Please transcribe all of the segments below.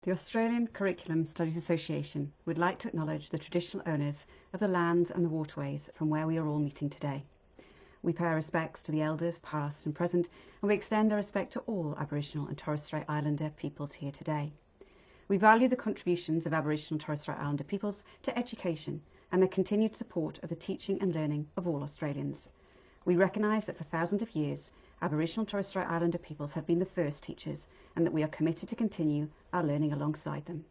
The Australian Curriculum Studies Association would like to acknowledge the traditional owners of the lands and the waterways from where we are all meeting today. We pay our respects to the elders past and present, and we extend our respect to all Aboriginal and Torres Strait Islander peoples here today. We value the contributions of Aboriginal and Torres Strait Islander peoples to education and their continued support of the teaching and learning of all Australians. We recognise that for thousands of years, Aboriginal and Torres Strait Islander peoples have been the first teachers, and that we are committed to continue our learning alongside them.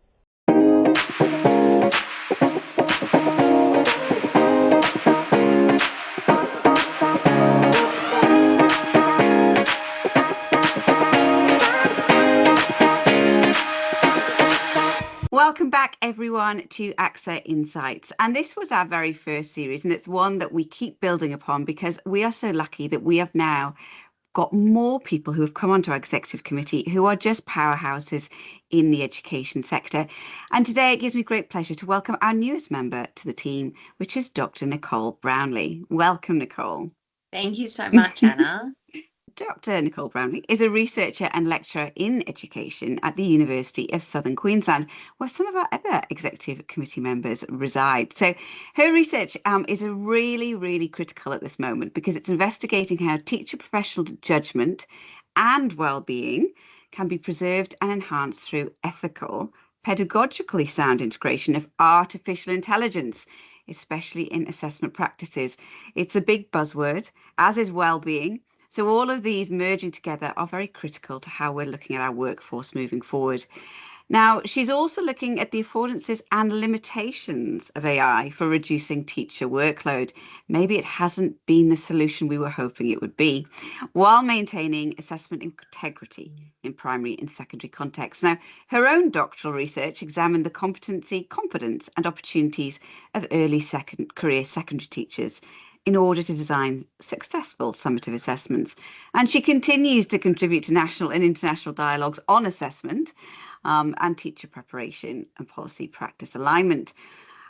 Welcome back, everyone, to ACSA Insights. And this was our very first series, and it's one that we keep building upon because we are so lucky that we have now got more people who have come onto our executive committee who are just powerhouses in the education sector. And today it gives me great pleasure to welcome our newest member to the team, which is Dr. Nicole Brownlie. Welcome, Nicole. Thank you so much, Anna. Dr. Nicole Brownlie is a researcher and lecturer in education at the University of Southern Queensland, where some of our other executive committee members reside. So her research is really critical at this moment because it's investigating how teacher professional judgment and well-being can be preserved and enhanced through ethical, pedagogically sound integration of artificial intelligence, especially in assessment practices. It's a big buzzword, as is well-being. So all of these merging together are very critical to how we're looking at our workforce moving forward. Now, she's also looking at the affordances and limitations of AI for reducing teacher workload. Maybe it hasn't been the solution we were hoping it would be, while maintaining assessment integrity in primary and secondary contexts. Now, her own doctoral research examined the competency, competence and opportunities of early career secondary teachers in order to design successful summative assessments. And she continues to contribute to national and international dialogues on assessment and teacher preparation and policy practice alignment.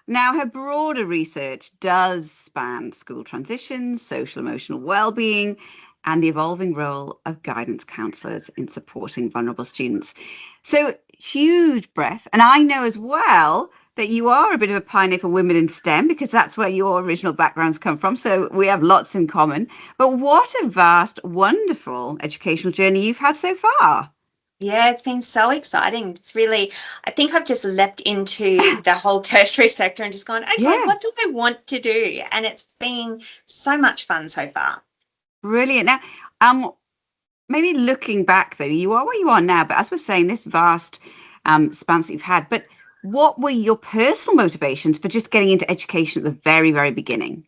Now, her broader research does span school transitions, social emotional well-being, and the evolving role of guidance counsellors in supporting vulnerable students. So huge breadth. And I know as well that you are a bit of a pioneer for women in STEM because that's where your original backgrounds come from. So we have lots in common. But what a vast, wonderful educational journey you've had so far. Yeah, it's been so exciting. It's really, I think I've just leapt into the whole tertiary sector and just gone, okay, Yeah. What do I want to do? And it's been so much fun so far. Brilliant. Now, maybe looking back though, you are where you are now, but as we're saying, this vast span that you've had, but what were your personal motivations for just getting into education at the very, very beginning?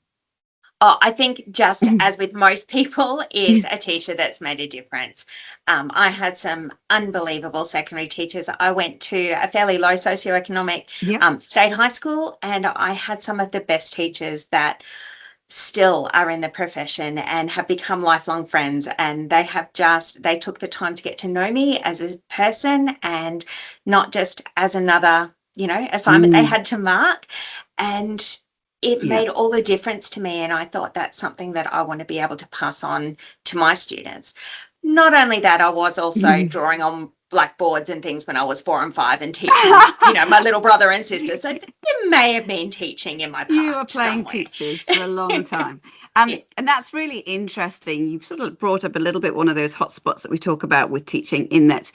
Oh, I think just as with most people, it's a teacher that's made a difference. I had some unbelievable secondary teachers. I went to a fairly low socioeconomic state high school, and I had some of the best teachers that still are in the profession and have become lifelong friends, and they took the time to get to know me as a person and not just as another assignment they had to mark. And it made all the difference to me, and I thought that's something that I want to be able to pass on to my students. Not only that, I was also drawing on blackboards and things when I was 4 and 5 and teaching, my little brother and sister. So there may have been teaching in my past. You were playing teachers for a long time. And that's really interesting. You've sort of brought up a little bit one of those hotspots that we talk about with teaching, in that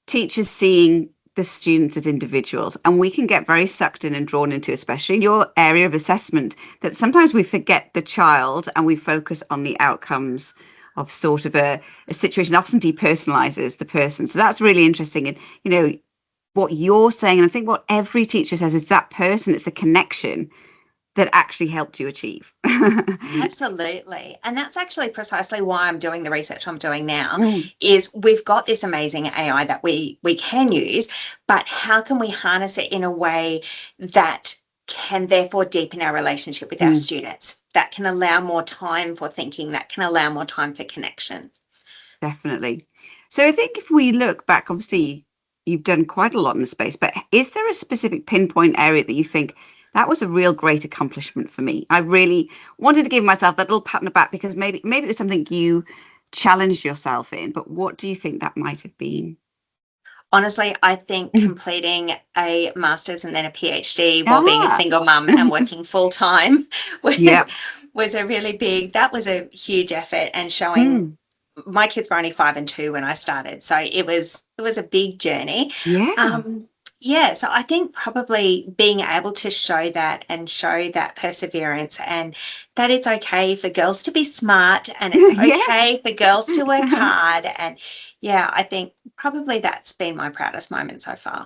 teachers seeing the students as individuals, and we can get very sucked in and drawn into, especially in your area of assessment, that sometimes we forget the child and we focus on the outcomes of sort of a situation. Often depersonalizes the person. So that's really interesting. And what you're saying, and I think what every teacher says, is that person, it's the connection that actually helped you achieve. Absolutely. And that's actually precisely why I'm doing the research I'm doing now, is we've got this amazing AI that we can use, but how can we harness it in a way that can therefore deepen our relationship with our students, that can allow more time for thinking, that can allow more time for connection? Definitely. So I think if we look back, obviously you've done quite a lot in the space, but is there a specific pinpoint area that you think that was a real great accomplishment for me? I really wanted to give myself that little pat on the back because maybe it was something you challenged yourself in, but what do you think that might have been? Honestly, I think completing a master's and then a PhD while being a Ah, single mum and working full time was yep. was a really that was a huge effort, and showing Mm, my kids were only 5 and 2 when I started, so it was a big journey. yeah. Um, yeah, so I think probably being able to show that and show that perseverance, and that it's okay for girls to be smart and it's Yes. okay for girls to work hard. And yeah, I think probably that's been my proudest moment so far.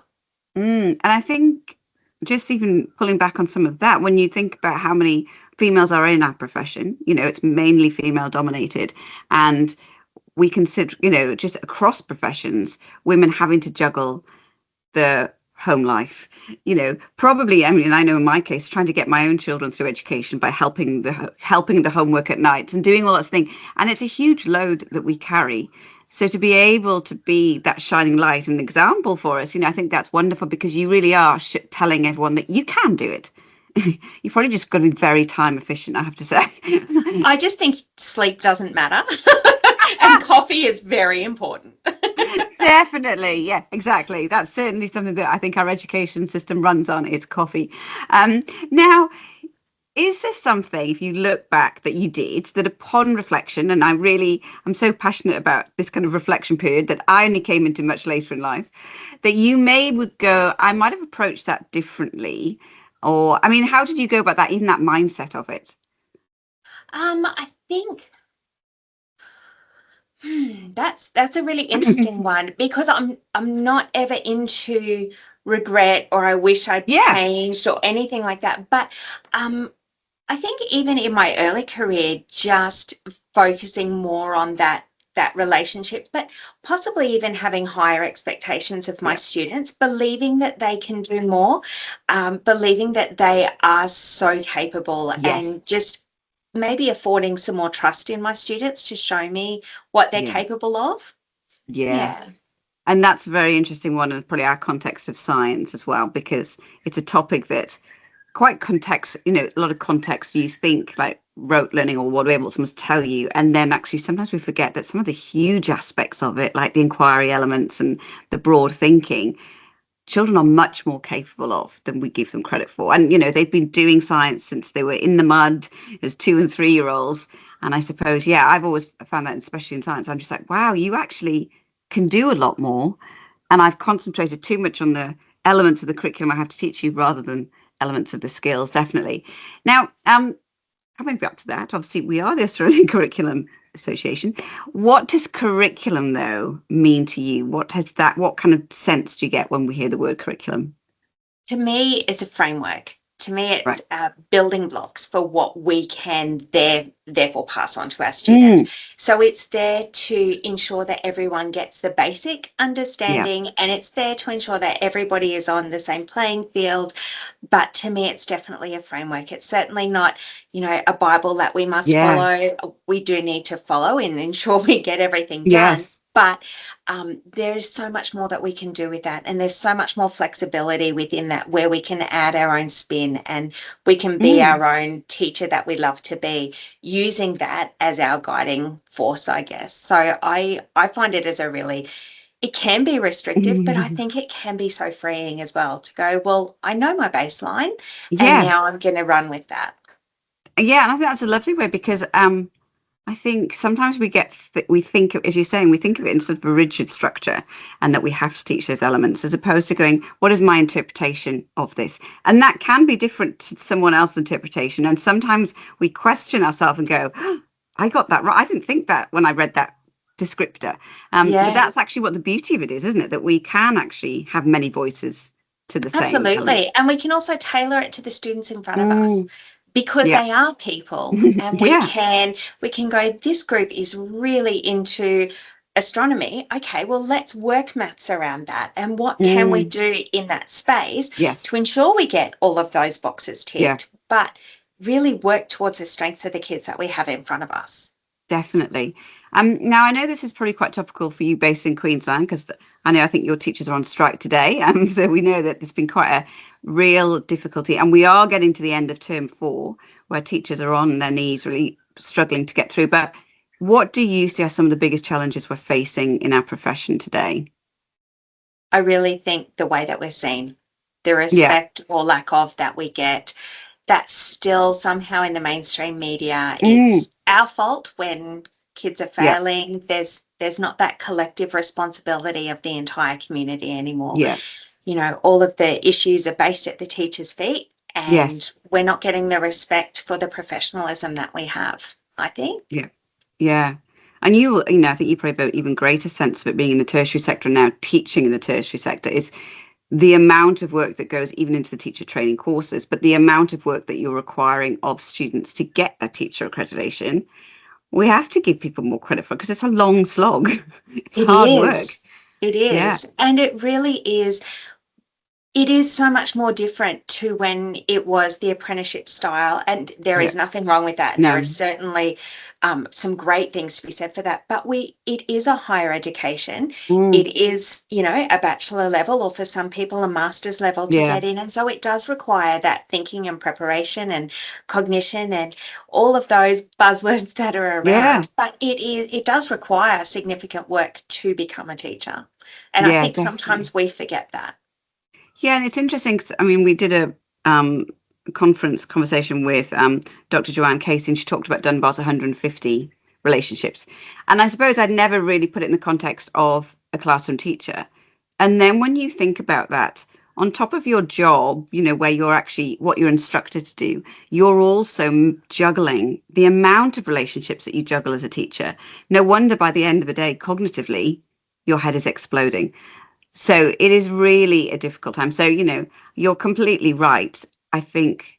And I think just even pulling back on some of that, when you think about how many females are in our profession, it's mainly female dominated. And we consider, just across professions, women having to juggle the home life, probably, I mean, I know in my case, trying to get my own children through education by helping the homework at night and doing all that thing. And it's a huge load that we carry. So to be able to be that shining light and example for us, I think that's wonderful, because you really are telling everyone that you can do it. You've probably just got to be very time efficient, I have to say. I just think sleep doesn't matter, and coffee is very important. Definitely. Yeah, exactly. That's certainly something that I think our education system runs on, is coffee. Now, is there something, if you look back, that you did that upon reflection, and I'm so passionate about this kind of reflection period that I only came into much later in life, that you may would go, I might have approached that differently? Or, I mean, how did you go about that, even that mindset of it? I think that's a really interesting one, because I'm not ever into regret or I wish I'd Yeah. changed or anything like that. But I think even in my early career, just focusing more on that relationship, but possibly even having higher expectations of my Yeah. students, believing that they can do more, believing that they are so capable, Yes. and just maybe affording some more trust in my students to show me what they're Yeah. capable of. Yeah. Yeah. And that's a very interesting one, and probably our context of science as well, because it's a topic that quite context, a lot of context, you think like rote learning or whatever someone's tell you. And then actually sometimes we forget that some of the huge aspects of it, like the inquiry elements and the broad thinking, children are much more capable of than we give them credit for. And, they've been doing science since they were in the mud as 2 and 3 year olds. And I suppose, yeah, I've always found that, especially in science, I'm just like, wow, you actually can do a lot more. And I've concentrated too much on the elements of the curriculum I have to teach you rather than elements of the skills, definitely. Now, coming back to that, obviously we are the Australian Curriculum Association. What does curriculum, though, mean to you? What kind of sense do you get when we hear the word curriculum? To me, it's a framework. To me, Right. it's building blocks for what we can therefore pass on to our Mm, students. So it's there to ensure that everyone gets the basic yeah. understanding, and it's there to ensure that everybody is on the same playing field. But to me, it's definitely a framework. It's certainly not, a Bible that we must Yeah. follow. We do need to follow and ensure we get everything done. Yes. But there is so much more that we can do with that. And there's so much more flexibility within that, where we can add our own spin and we can be Mm. our own teacher that we love to be, using that as our guiding force, I guess. So I find it as it can be restrictive, but I think it can be so freeing as well to go, well, I know my baseline and now Yes. I'm going to run with that. Yeah, and I think that's a lovely way, because I think sometimes we think as you're saying, we think of it in sort of a rigid structure, and that we have to teach those elements, as opposed to going, what is my interpretation of this? And that can be different to someone else's interpretation. And sometimes we question ourselves and go, oh, I got that right. I didn't think that when I read that descriptor. But Yeah. that's actually what the beauty of it is, isn't it? That we can actually have many voices to the same Absolutely. element. And we can also tailor it to the students in front of us, Mm, because yeah. they are people, and we Yeah. can we can go, this group is really into astronomy. Okay, well, let's work maths around that. And what can we Mm, do in that space yes. to ensure we get all of those boxes Yeah. ticked, but really work towards the strengths of the kids that we have in front of us? Definitely. Now I know this is probably quite topical for you based in Queensland, because I think your teachers are on strike today. So we know that there's been quite a real difficulty, and we are getting to the end of term 4, where teachers are on their knees, really struggling to get through. But what do you see as some of the biggest challenges we're facing in our profession today? I really think the way that we're seen, the Yeah, respect or lack of that we get, that's still somehow in the mainstream media. mm, It's our fault when kids are yeah, failing. There's not that collective responsibility of the entire community anymore. yeah, You know, all of the issues are based at the teacher's feet, and yes, we're not getting the respect for the professionalism that we have, I think. yeah, yeah. And you know, I think you probably have an even greater sense of it being in the tertiary sector and now, teaching in the tertiary sector is the amount of work that goes even into the teacher training courses, but the amount of work that you're requiring of students to get a teacher accreditation, we have to give people more credit for because it's a long slog. It's It hard work. is. It Yeah, is. And it really is. It is so much more different to when it was the apprenticeship style, and there yeah, is nothing wrong with that. And there are no, certainly some great things to be said for that. But it is a higher education. mm, It is, you know, a bachelor level, or for some people, a master's level to yeah, get in. And so it does require that thinking and preparation and cognition and all of those buzzwords that are yeah, around. But it does require significant work to become a teacher. And I yeah, think definitely. sometimes we forget that. Yeah, and it's interesting 'cause, I mean, we did a conversation with Dr. Joanne Casey, and she talked about Dunbar's 150 relationships. And I suppose I'd never really put it in the context of a classroom teacher. And then when you think about that, on top of your job, you know, where you're actually what you're instructed to do, you're also juggling the amount of relationships that you juggle as a teacher. No wonder by the end of the day, cognitively, your head is exploding. So it is really a difficult time. So, you know, you're completely right. I think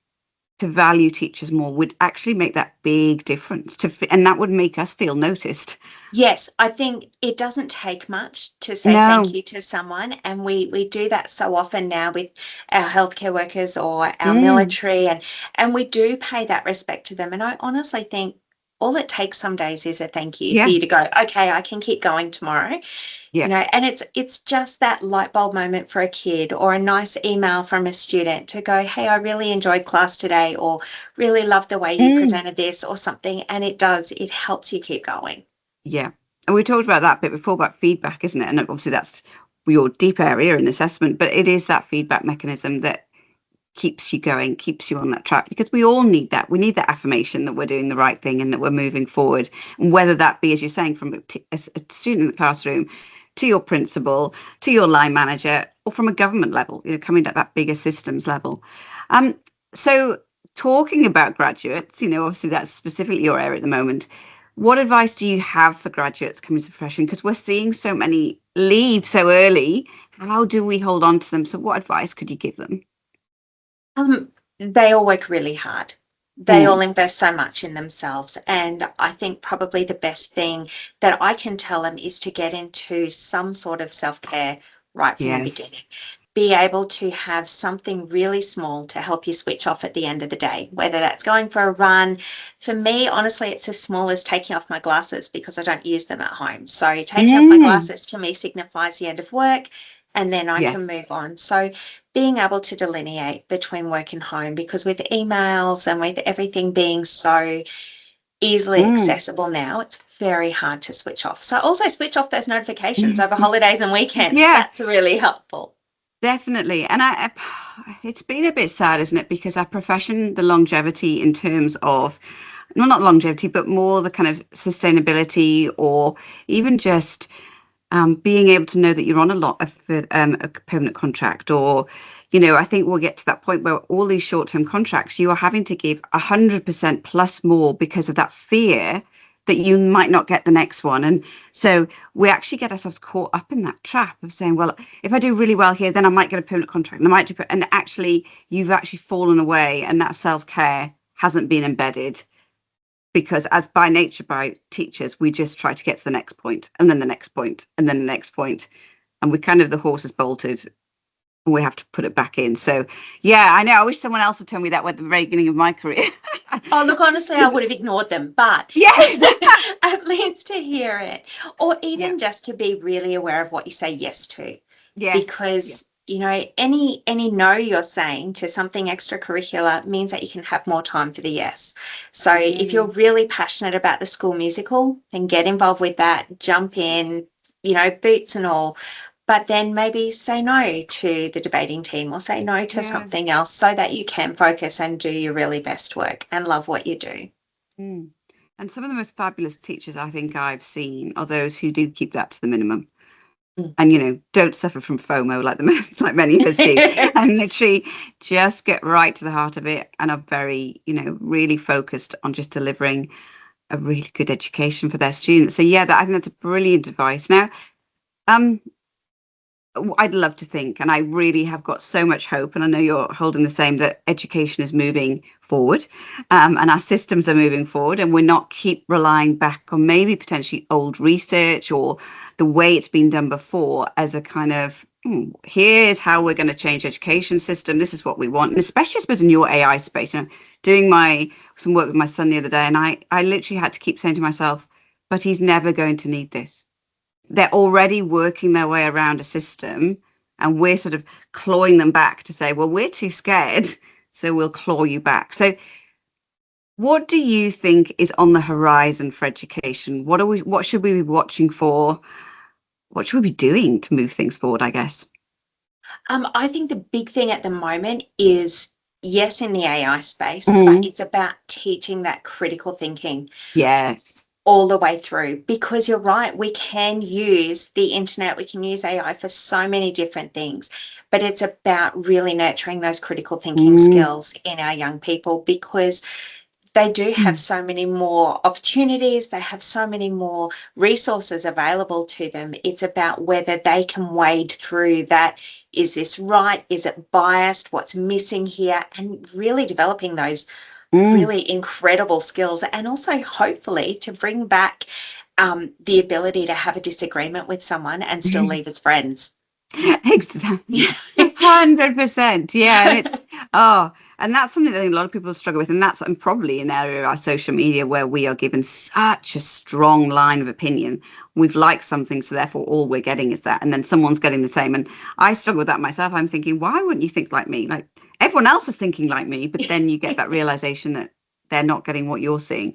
to value teachers more would actually make that big difference and that would make us feel noticed. Yes, I think it doesn't take much to say thank No. you to someone, and we do that so often now with our healthcare workers or our Mm, military, and we do pay that respect to them. And I honestly think all it takes some days is a thank you for yeah. you to go, okay, I can keep going tomorrow. You Yeah. know, and it's just that light bulb moment for a kid, or a nice email from a student to go, hey, I really enjoyed class today, or really loved the way you Mm, presented this or something. And it helps you keep going. yeah. And we talked about that bit before about feedback, isn't it? And obviously that's your deep area in assessment, but it is that feedback mechanism that keeps you going, keeps you on that track because we all need that. We need that affirmation that we're doing the right thing and that we're moving forward. And whether that be, as you're saying, from a student in the classroom to your principal, to your line manager, or from a government level, you know, coming at that bigger systems level. Um, so talking about graduates, you know, obviously that's specifically your area at the moment. What advice do you have for graduates coming to the profession? Because we're seeing so many leave so early. How do we hold on to them? So what advice could you give them? They all work really hard. They all Mm, invest so much in themselves. And I think probably the best thing that I can tell them is to get into some sort of self care right from the yes. beginning. Be able to have something really small to help you switch off at the end of the day, whether that's going for a run. For me, honestly, it's as small as taking off my glasses because I don't use them at home. So taking off my Mm, glasses to me signifies the end of work, and then I can yes. move on. So being able to delineate between work and home, because with emails and with everything being so easily Mm. accessible now, it's very hard to switch off. So also switch off those notifications over holidays and weekends. Yeah, That's really helpful. definitely. And it's been a bit sad, isn't it? Because our profession, the longevity in terms of, well, not longevity, but more the kind of sustainability or even just being able to know that you're on a lot of a permanent contract or, you know, I think we'll get to that point where all these short-term contracts, you are having to give 100% plus more because of that fear that you might not get the next one. And so we actually get ourselves caught up in that trap of saying, well, if I do really well here, then I might get a permanent contract and I might do, and actually you've actually fallen away and that self-care hasn't been embedded because as by nature by teachers we just try to get to the next point and then the next point and then the next point and we kind of the horse is bolted and we have to put it back in. So yeah, I know, I wish someone else had told me that at the very beginning of my career. Oh, look, honestly, I would have ignored them, but Yes. at least to hear it, or Yeah. even just to be really aware of what you say yes to, Yes. Yeah. because you know any no you're saying to something extracurricular means that you can have more time for the yes. So if you're Mm. really passionate about the school musical, then get involved with that, jump in, you know, boots and all. but then maybe say no to the debating team or say no to Yeah. something else so that you can focus and do your really best work and love what you do. Mm. And some of the most fabulous teachers I think I've seen are those who do keep that to the minimum. Mm. And don't suffer from FOMO like many of us do, and literally just get right to the heart of it, and are very really focused on just delivering a really good education for their students. So yeah, I think that's a brilliant advice. Now, I'd love to think, and I really have got so much hope, and I know you're holding the same, that education is moving forward, and our systems are moving forward, and we're not keep relying back on maybe potentially old research or the way it's been done before as a kind of, here's how we're going to change education system. This is what we want. And especially, I suppose, in your AI space, doing some work with my son the other day, and I literally had to keep saying to myself, but he's never going to need this. They're already working their way around a system, and we're sort of clawing them back to say, well, we're too scared, so we'll claw you back. So what do you think is on the horizon for education? What should we be watching for? What should we be doing to move things forward, I guess? I think the big thing at the moment is, yes, in the AI space, Mhm. but it's about teaching that critical thinking. Yes. All the way through, because you're right, we can use the internet, we can use AI for so many different things, but it's about really nurturing those critical thinking skills in our young people, because they do have so many more opportunities, they have so many more resources available to them. It's about whether they can wade through that. Is this right? Is it biased? What's missing here? And really developing those really incredible skills, and also hopefully to bring back the ability to have a disagreement with someone and still leave as friends. Exactly. 100%. Yeah. And that's something that I think a lot of people struggle with. And that's probably an area of our social media where we are given such a strong line of opinion. We've liked something, so therefore all we're getting is that. And then someone's getting the same. And I struggle with that myself. I'm thinking, why wouldn't you think like me? Like, everyone else is thinking like me, but then you get that realization that they're not getting what you're seeing.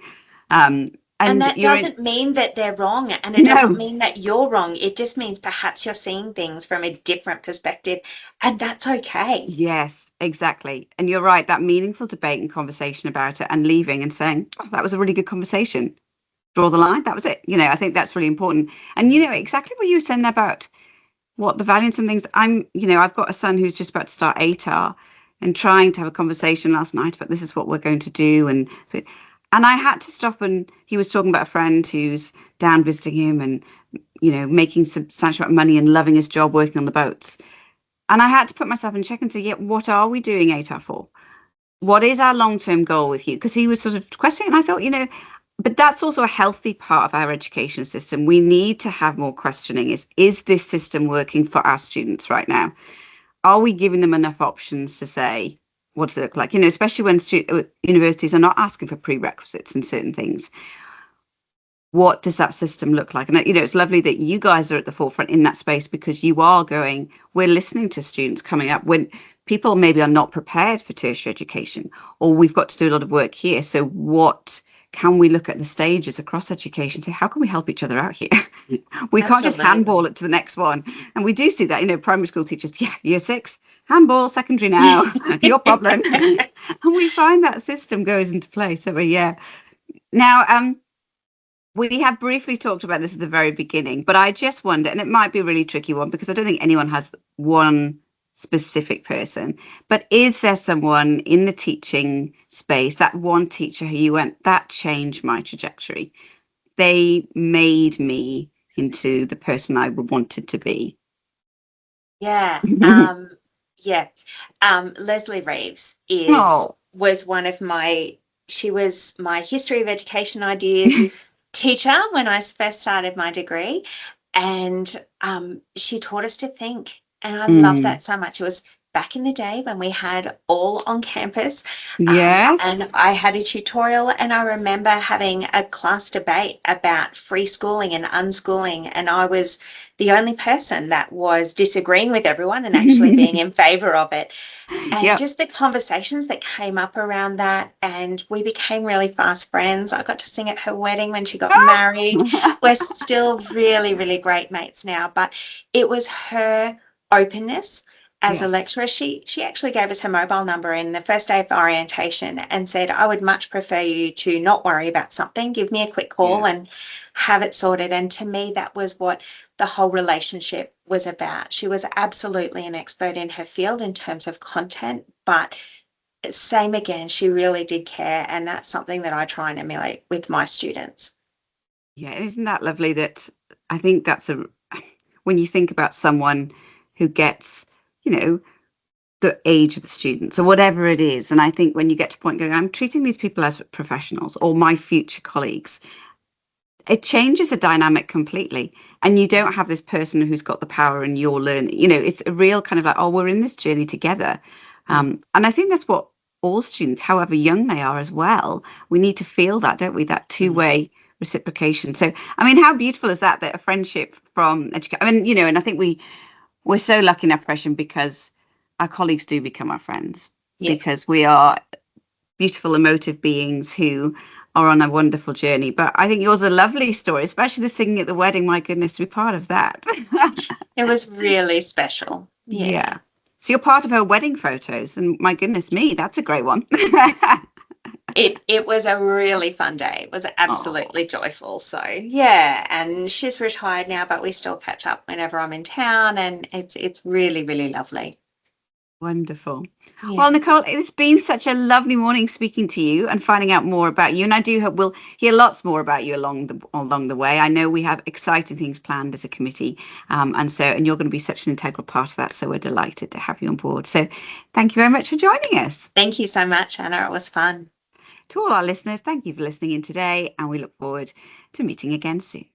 And that doesn't mean that they're wrong, and it doesn't mean that you're wrong. It just means perhaps you're seeing things from a different perspective, and that's okay. Yes, exactly. And you're right, that meaningful debate and conversation about it, and leaving and saying, oh, that was a really good conversation. Draw the line. That was it. I think that's really important. And exactly what you were saying about what the value in some things. I've got a son who's just about to start ATAR, and trying to have a conversation last night about this is what we're going to do. And I had to stop, and he was talking about a friend who's down visiting him and, making substantial amount of money and loving his job working on the boats. And I had to put myself in check and say, yeah, what are we doing ATAR for? What is our long-term goal with you? Because he was sort of questioning, and I thought, but that's also a healthy part of our education system. We need to have more questioning. Is this system working for our students right now? Are we giving them enough options to say, what does it look like? Especially when universities are not asking for prerequisites in certain things. What does that system look like? And it's lovely that you guys are at the forefront in that space, because you are we're listening to students coming up when people maybe are not prepared for tertiary education, or we've got to do a lot of work here. So what can we look at the stages across education, say, how can we help each other out here? We can't just handball it to the next one. And we do see that, primary school teachers, year 6, handball, secondary now, your problem. And we find that system goes into play. So yeah. Now, we have briefly talked about this at the very beginning, but I just wonder, and it might be a really tricky one because I don't think anyone has one specific person, but is there someone in the teaching space, that one teacher who you went, that changed my trajectory? They made me into the person I wanted to be. Yeah. Yeah. Leslie Reeves was one of she was my history of education ideas teacher when I first started my degree, and she taught us to think, and I love that so much. It was back in the day when we had all on campus. Yes. And I had a tutorial, and I remember having a class debate about free schooling and unschooling, and I was the only person that was disagreeing with everyone and actually being in favour of it. And Yep. just the conversations that came up around that, and we became really fast friends. I got to sing at her wedding when she got married. We're still really, really great mates now, but it was her openness as a Yes. lecturer. She actually gave us her mobile number in the first day of orientation and said, I would much prefer you to not worry about something. Give me a quick call Yeah. and have it sorted. And to me, that was what the whole relationship was about. She was absolutely an expert in her field in terms of content, but same again, she really did care. And that's something that I try and emulate with my students. Yeah, isn't that lovely? That I think that's when you think about someone who gets, you know, the age of the students or whatever it is. And I think when you get to a point going, I'm treating these people as professionals or my future colleagues, it changes the dynamic completely. And you don't have this person who's got the power and you're learning. You know, it's a real kind of like, oh, we're in this journey together. And I think that's what all students, however young they are as well, we need to feel that, don't we? That two-way reciprocation. So, I mean, how beautiful is that, that a friendship from education? I mean, you know, and I think we're so lucky in our profession because our colleagues do become our friends Yeah. because we are beautiful, emotive beings who are on a wonderful journey. But I think yours is a lovely story, especially the singing at the wedding. My goodness, to be part of that. It was really special. Yeah. So you're part of her wedding photos, and my goodness me, that's a great one. It was a really fun day. It was absolutely joyful. So yeah, and she's retired now, but we still catch up whenever I'm in town, and it's really, really lovely. Wonderful. Yeah. Well, Nicole, it's been such a lovely morning speaking to you and finding out more about you. And I do hope we'll hear lots more about you along the way. I know we have exciting things planned as a committee, and you're going to be such an integral part of that. So we're delighted to have you on board. So thank you very much for joining us. Thank you so much, Anna. It was fun. To all our listeners, thank you for listening in today, and we look forward to meeting again soon.